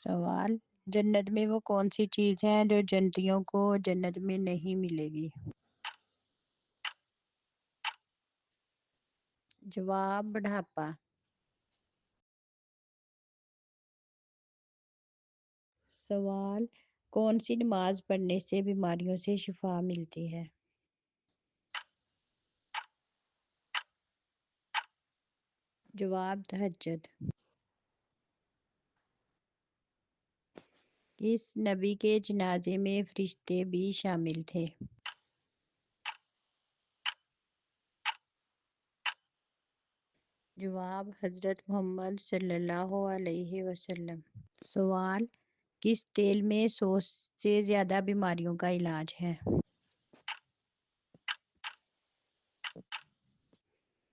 سوال: جنت میں وہ کون سی چیز ہے جو جنتیوں کو جنت میں نہیں ملے گی؟ جواب: بڑھاپا۔ سوال: کون سی نماز پڑھنے سے بیماریوں سے شفا ملتی ہے؟ جواب: تہجد۔ کس نبی کے جنازے میں فرشتے بھی شامل تھے؟ جواب: حضرت محمد صلی اللہ علیہ وسلم۔ سوال: کس تیل میں 100 سے زیادہ بیماریوں کا علاج ہے؟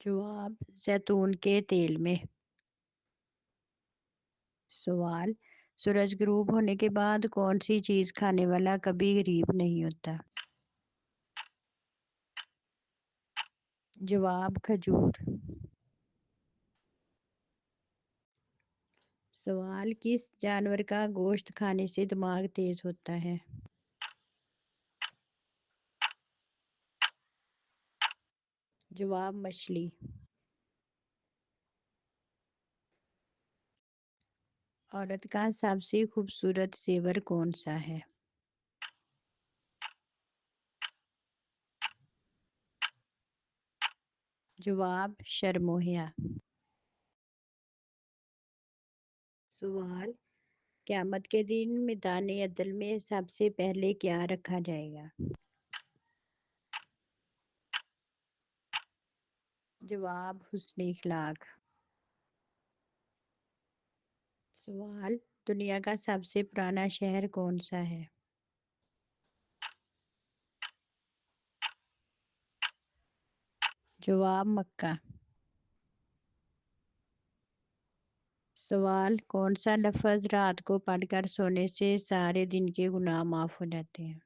جواب: زیتون کے تیل میں۔ سوال: سورج غروب ہونے کے بعد کون سی چیز کھانے والا کبھی غریب نہیں ہوتا؟ جواب: کھجور۔ سوال: کس جانور کا گوشت کھانے سے دماغ تیز ہوتا ہے؟ جواب: مچھلی۔ عورت کا سب سے خوبصورت زیور کون سا ہے؟ جواب: شرم و حیا۔ سوال: قیامت کے دن میدان عدل میں سب سے پہلے کیا رکھا جائے گا؟ جواب: حسن اخلاق۔ سوال: دنیا کا سب سے پرانا شہر کون سا ہے؟ جواب: مکہ۔ سوال: کون سا لفظ رات کو پڑھ کر سونے سے سارے دن کے گناہ معاف ہو جاتے ہیں؟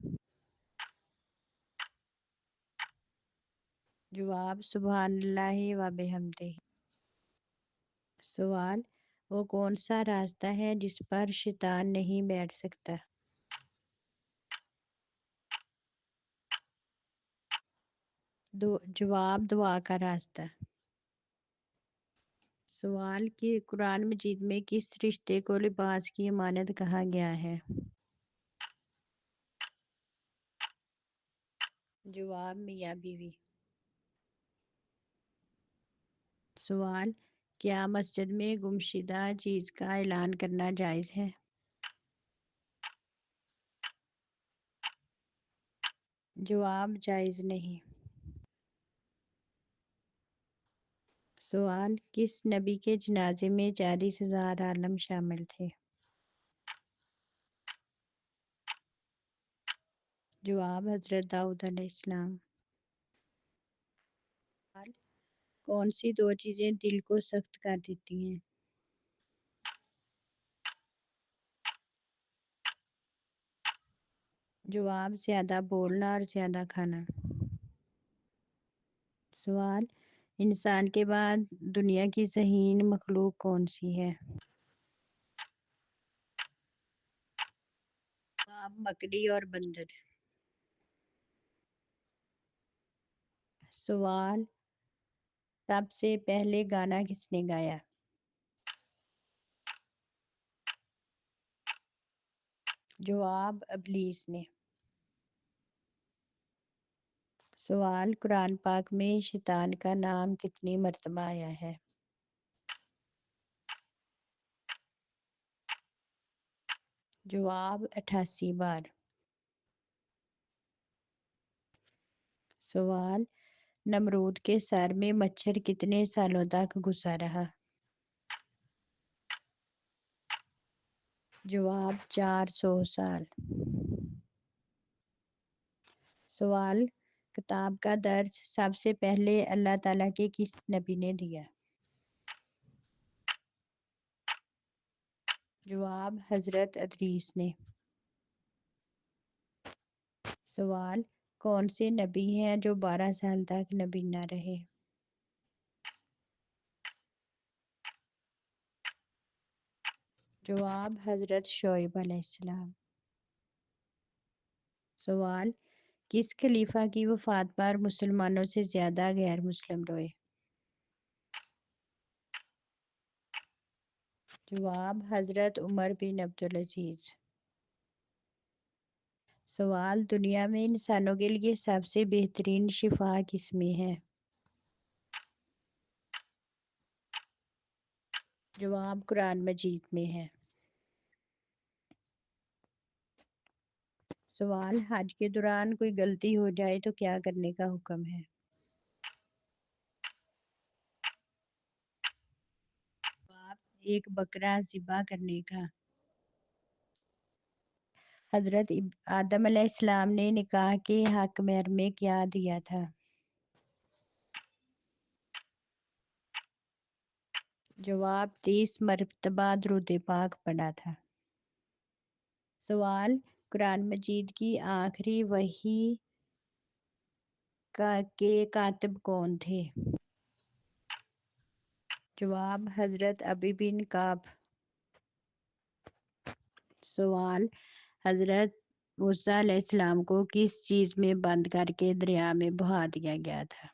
جواب: سبحان اللہ و بحمدہ۔ سوال: وہ کون سا راستہ ہے جس پر شیطان نہیں بیٹھ سکتا؟ جواب: دعا کا راستہ۔ سوال: کہ قرآن مجید میں کس رشتے کو لباس کی امانت کہا گیا ہے؟ جواب: میاں بیوی۔ سوال: کیا مسجد میں گمشدہ چیز کا اعلان کرنا جائز ہے؟ جواب: جائز نہیں۔ سوال: کس نبی کے جنازے میں 40,000 عالم شامل تھے؟ جواب: حضرت داؤد علیہ السلام۔ سوال: کون سی دو چیزیں دل کو سخت کر دیتی ہیں؟ جواب: زیادہ بولنا اور زیادہ کھانا۔ سوال: انسان کے بعد دنیا کی ذہین مخلوق کون سی ہے؟ جواب: مکڑی اور بندر۔ سوال: سب سے پہلے گانا کس نے گایا؟ جواب: ابلیس نے۔ سوال: قرآن پاک میں شیطان کا نام کتنی مرتبہ آیا ہے؟ جواب: 88 بار۔ سوال: نمرود کے سر میں مچھر کتنے سالوں تک گھسا رہا؟ جواب: 400 سال۔ سوال: کتاب کا درس سب سے پہلے اللہ تعالیٰ کے کس نبی نے دیا؟ جواب: حضرت ادریس نے۔ سوال: کون سے نبی ہیں جو 12 سال تک نبی نہ رہے؟ جواب حضرت شعیب علیہ السلام۔ سوال، کس خلیفہ کی وفات پر مسلمانوں سے زیادہ غیر مسلم روئے؟ جواب حضرت عمر بن عبدالعزیز۔ سوال، دنیا میں انسانوں کے لیے سب سے بہترین شفا کس میں ہے؟ جواب قرآن مجید میں ہے۔ سوال، حج کے دوران کوئی غلطی ہو جائے تو کیا کرنے کا حکم ہے؟ جواب ایک بکرا ذبح کرنے کا۔ حضرت آدم علیہ السلام نے نکاح کے حق مہر میں کیا دیا تھا؟ جواب 30 مرتبہ درود پاک پڑھا تھا۔ سوال، قرآن مجید کی آخری وحی کے کاتب کون تھے؟ جواب حضرت ابی بن کعب۔ سوال، حضرت موسیٰ علیہ السلام کو کس چیز میں بند کر کے دریا میں بہا دیا گیا تھا؟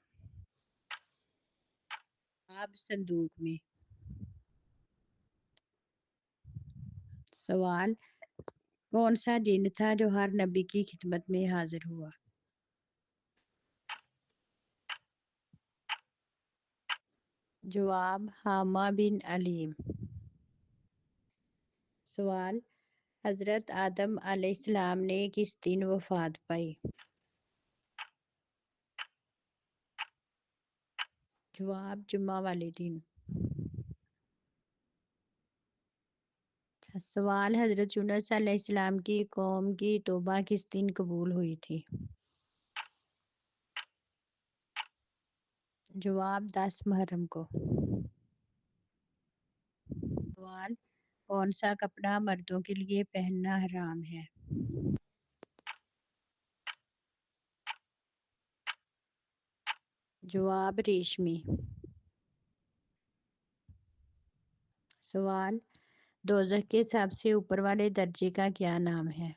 جواب صندوق میں۔ سوال، کون سا جن تھا جو ہر نبی کی خدمت میں حاضر ہوا؟ جواب حامہ بن علیم۔ سوال، حضرت آدم علیہ السلام نے کس دن وفات پائی؟ جواب جمعہ والے دن۔ سوال، حضرت یونس علیہ السلام کی قوم کی توبہ کس دن قبول ہوئی تھی؟ جواب 10 محرم کو۔ سوال، کون سا کپڑا مردوں کے لیے پہننا حرام ہے؟ جواب ریشمی۔ سوال، دوزخ کے سب سے اوپر والے درجے کا کیا نام ہے؟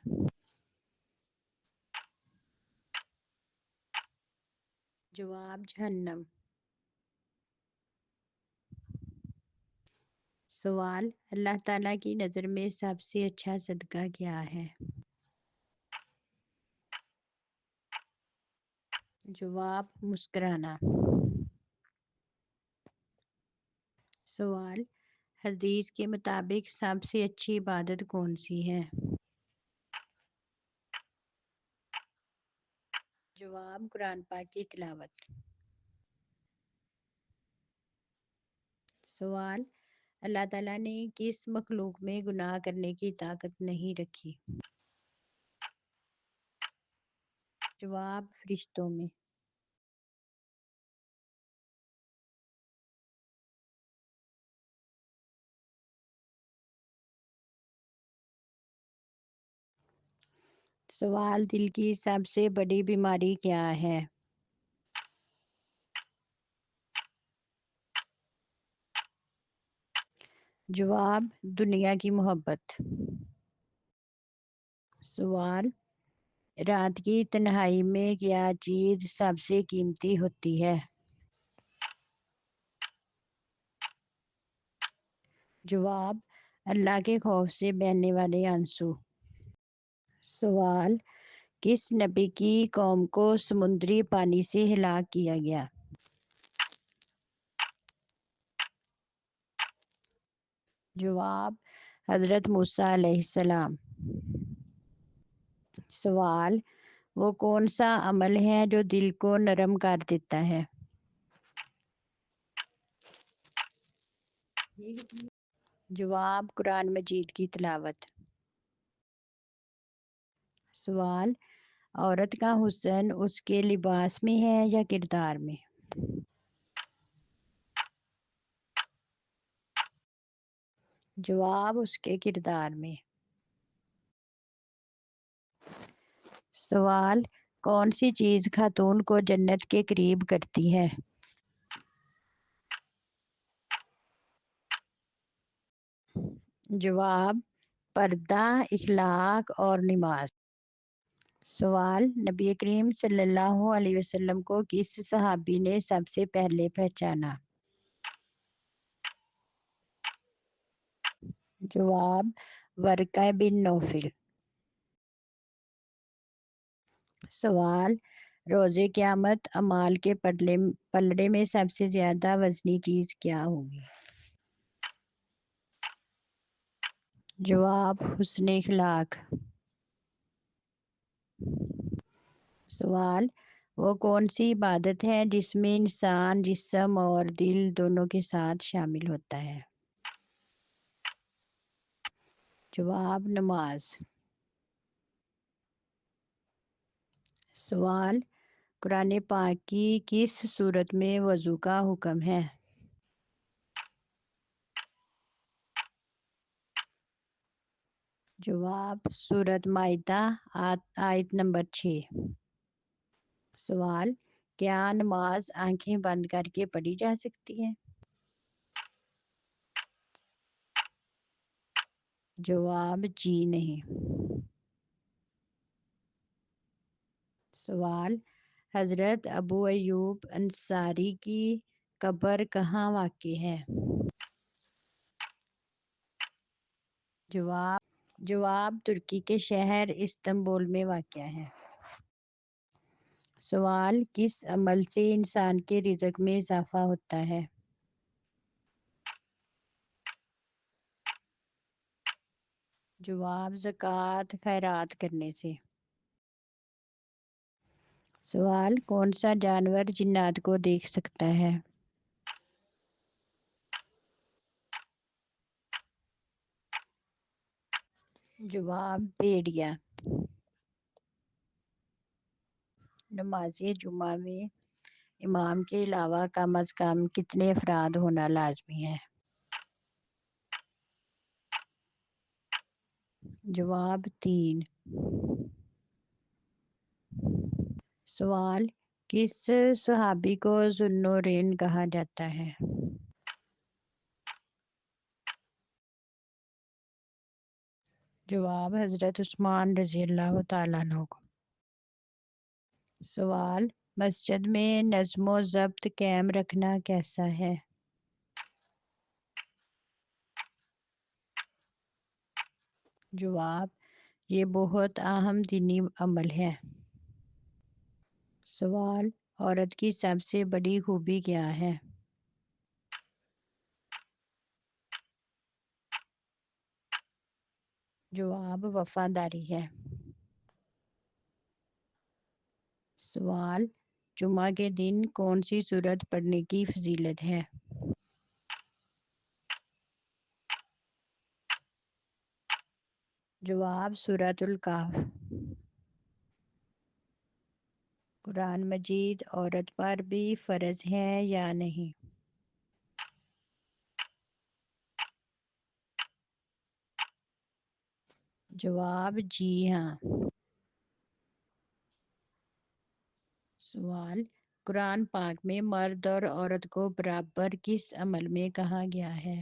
جواب جہنم۔ سوال، اللہ تعالیٰ کی نظر میں سب سے اچھا صدقہ کیا ہے؟ جواب مسکرانا۔ سوال، حدیث کے مطابق سب سے اچھی عبادت کون سی ہے؟ جواب قرآن پاک کی تلاوت۔ سوال، اللہ تعالیٰ نے کس مخلوق میں گناہ کرنے کی طاقت نہیں رکھی؟ جواب فرشتوں میں۔ سوال، دل کی سب سے بڑی بیماری کیا ہے؟ جواب دنیا کی محبت۔ سوال، رات کی تنہائی میں کیا چیز سب سے قیمتی ہوتی ہے؟ جواب اللہ کے خوف سے بہنے والے آنسو۔ سوال، کس نبی کی قوم کو سمندری پانی سے ہلاک کیا گیا؟ جواب حضرت موسیٰ علیہ السلام۔ سوال، وہ کون سا عمل ہے جو دل کو نرم کر دیتا ہے؟ جواب قرآن مجید کی تلاوت۔ سوال، عورت کا حسن اس کے لباس میں ہے یا کردار میں؟ جواب اس کے کردار میں۔ سوال، کون سی چیز خاتون کو جنت کے قریب کرتی ہے؟ جواب: پردہ، اخلاق اور نماز۔ سوال: نبی کریم صلی اللہ علیہ وسلم کو کس صحابی نے سب سے پہلے پہچانا؟ جواب: ورقہ بن نوفل۔ سوال: روز قیامت اعمال کے پلڑے میں سب سے زیادہ وزنی چیز کیا ہوگی؟ جواب: حسن اخلاق۔ سوال: وہ کون سی عبادت ہے جس میں انسان جسم اور دل دونوں کے ساتھ شامل ہوتا ہے؟ جواب: نماز۔ سوال: قرآن پاک کی کس سورت میں وضو کا حکم ہے؟ جواب: سورۃ مائدہ آیت نمبر 6۔ سوال: کیا نماز آنکھیں بند کر کے پڑھی جا سکتی ہے؟ جواب: جی نہیں۔ سوال: حضرت ابو ایوب انصاری کی قبر کہاں واقع ہے؟ جواب: ترکی کے شہر استنبول میں واقع ہے۔ سوال: کس عمل سے انسان کے رزق میں اضافہ ہوتا ہے؟ جواب: زکوٰۃ خیرات کرنے سے۔ سوال: کون سا جانور جنات کو دیکھ سکتا ہے؟ جواب: بھیڑیا۔ نماز جمعہ میں امام کے علاوہ کم از کم کتنے افراد ہونا لازمی ہے؟ جواب: 3۔ سوال: کس صحابی کو ذو النورین کہا جاتا ہے؟ جواب: حضرت عثمان رضی اللہ تعالیٰ عنہ کو۔ سوال: مسجد میں نظم و ضبط قائم رکھنا کیسا ہے؟ جواب: یہ بہت اہم دینی عمل ہے۔ سوال: عورت کی سب سے بڑی خوبی کیا ہے؟ جواب: وفاداری ہے۔ سوال: جمعہ کے دن کون سی سورت پڑھنے کی فضیلت ہے؟ جواب: سورۃ الکہف۔ قرآن مجید عورت پر بھی فرض ہے یا نہیں؟ جواب: جی ہاں۔ سوال: قرآن پاک میں مرد اور عورت کو برابر کس عمل میں کہا گیا ہے؟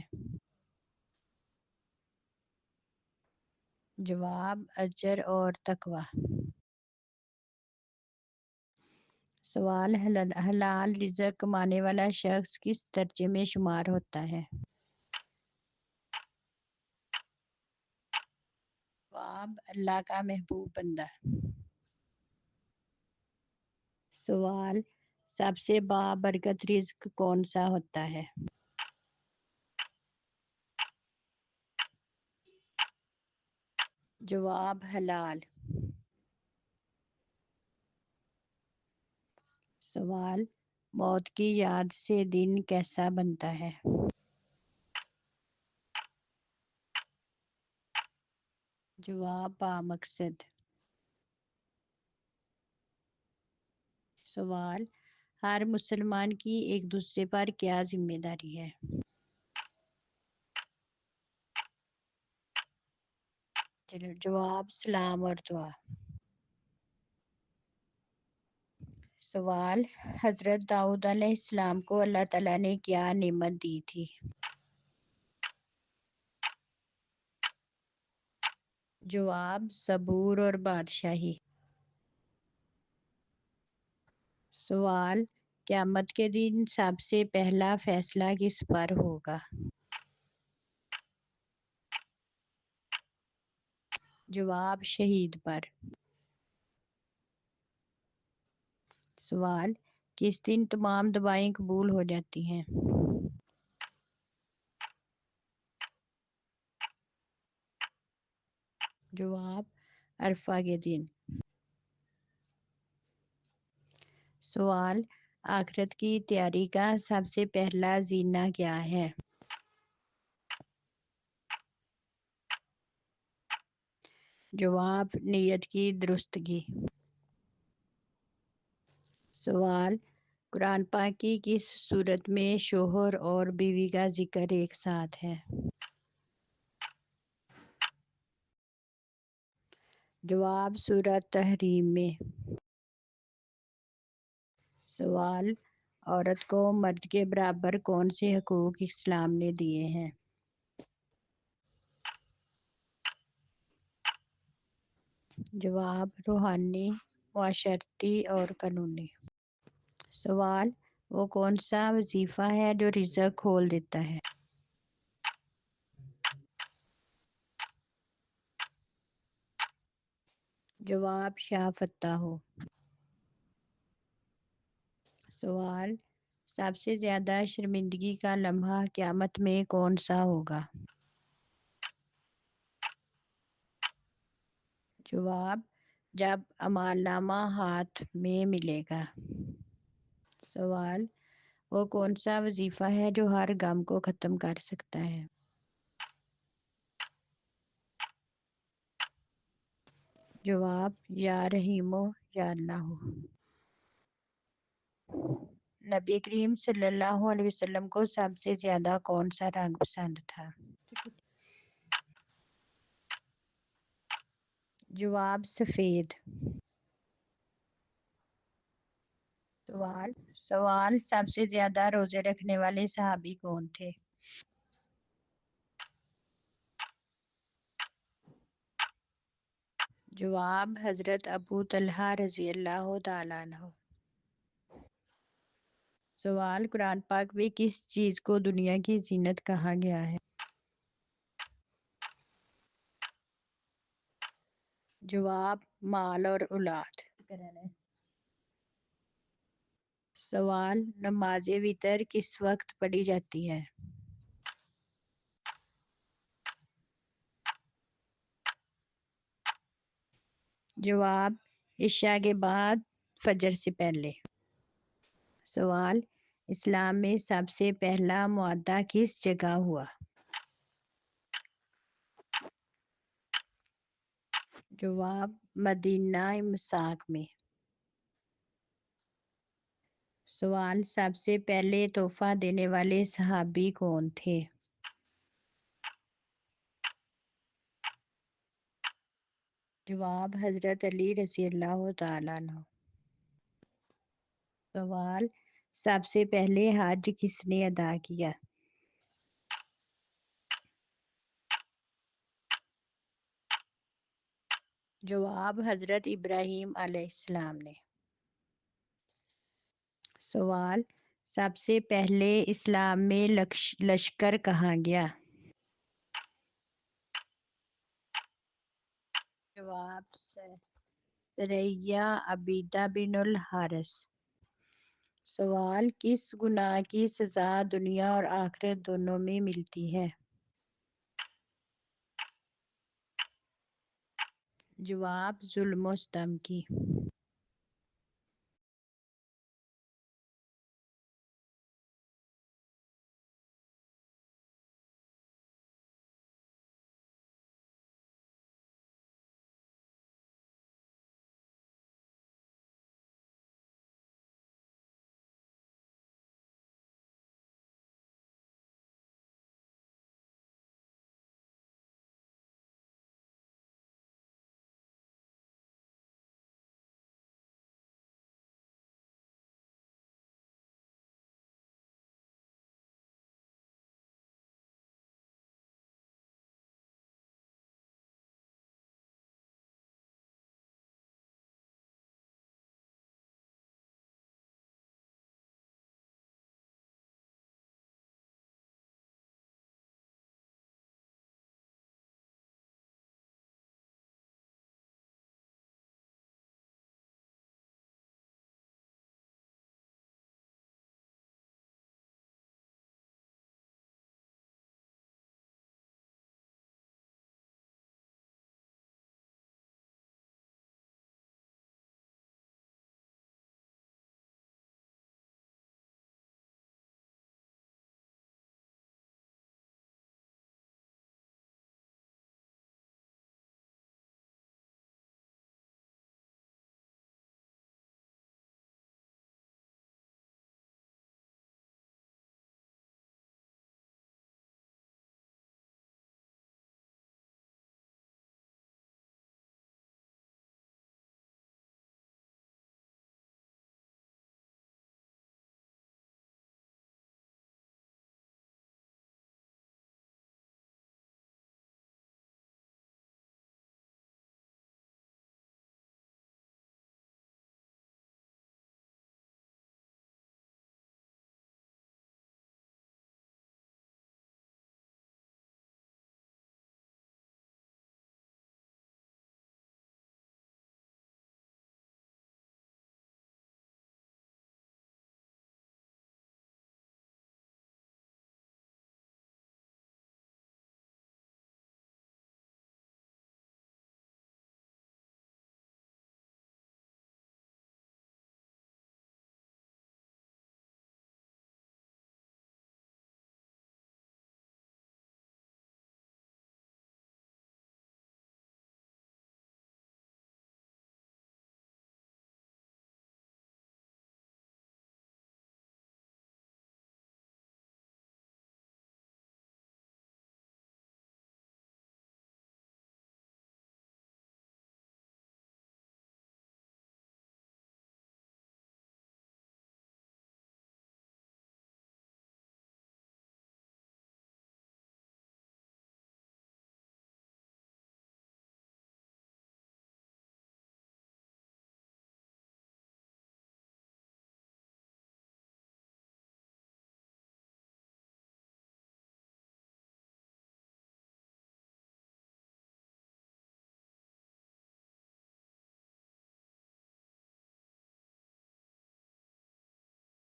جواب: اجر اور تقوی۔ سوال: حلال رزق کمانے والا شخص کس درجے میں شمار ہوتا ہے؟ جواب: اللہ کا محبوب بندہ۔ سوال: سب سے بابرکت رزق کون سا ہوتا ہے؟ جواب: حلال۔ سوال: موت کی یاد سے دن کیسا بنتا ہے؟ جواب: بامقصد۔ سوال: ہر مسلمان کی ایک دوسرے پر کیا ذمہ داری ہے؟ جواب: سلام اور دعا۔ سوال: حضرت داؤد علیہ السلام کو اللہ تعالیٰ نے کیا نعمت دی تھی؟ جواب صبور اور بادشاہی۔ سوال، قیامت کے دن سب سے پہلا فیصلہ کس پر ہوگا؟ جواب شہید پر۔ سوال، کس دن تمام دعائیں قبول ہو جاتی ہیں؟ جواب عرفہ کے دن۔ سوال، آخرت کی تیاری کا سب سے پہلا زینہ کیا ہے؟ جواب نیت کی درستگی۔ سوال، قرآن پاک کی کس صورت میں شوہر اور بیوی کا ذکر ایک ساتھ ہے؟ جواب سورۃ تحریم میں۔ سوال، عورت کو مرد کے برابر کون سے حقوق اسلام نے دیے ہیں؟ جواب روحانی، معاشرتی اور قانونی۔ سوال، وہ کون سا وظیفہ ہے جو رزق کھول دیتا ہے؟ جواب شاہ فتح ہو۔ سوال، سب سے زیادہ شرمندگی کا لمحہ قیامت میں کون سا ہوگا؟ جواب جب اعمال نامہ ہاتھ میں ملے گا۔ سوال، وہ کون سا وظیفہ ہے جو ہر غم کو ختم کر سکتا ہے؟ جواب یا رحیم یا اللہ۔ نبی کریم صلی اللہ علیہ وسلم کو سب سے زیادہ کون سا رنگ پسند تھا؟ جواب سفید۔ سوال، سب سے زیادہ روزے رکھنے والے صحابی کون تھے؟ جواب حضرت ابو طلحہ رضی اللہ تعالیٰ عنہ۔ سوال، قرآن پاک میں کس چیز کو دنیا کی زینت کہا گیا ہے؟ جواب مال اور اولاد۔ سوال، نماز وتر کس وقت پڑھی جاتی ہے؟ جواب عشاء کے بعد، فجر سے پہلے۔ سوال، اسلام میں سب سے پہلا معاہدہ کس جگہ ہوا؟ جواب مدینہ مساق میں۔ سوال، سب سے پہلے تحفہ دینے والے صحابی کون تھے؟ جواب حضرت علی رضی اللہ تعالیٰ عنہ۔ سوال، سب سے پہلے حج کس نے ادا کیا؟ جواب حضرت ابراہیم علیہ السلام نے۔ سوال، سب سے پہلے اسلام میں لشکر کہاں گیا؟ جواب سریہ عبیدہ بن الحارث۔ سوال، کس گناہ کی سزا دنیا اور آخرت دونوں میں ملتی ہے؟ جواب ظلم و ستم کی۔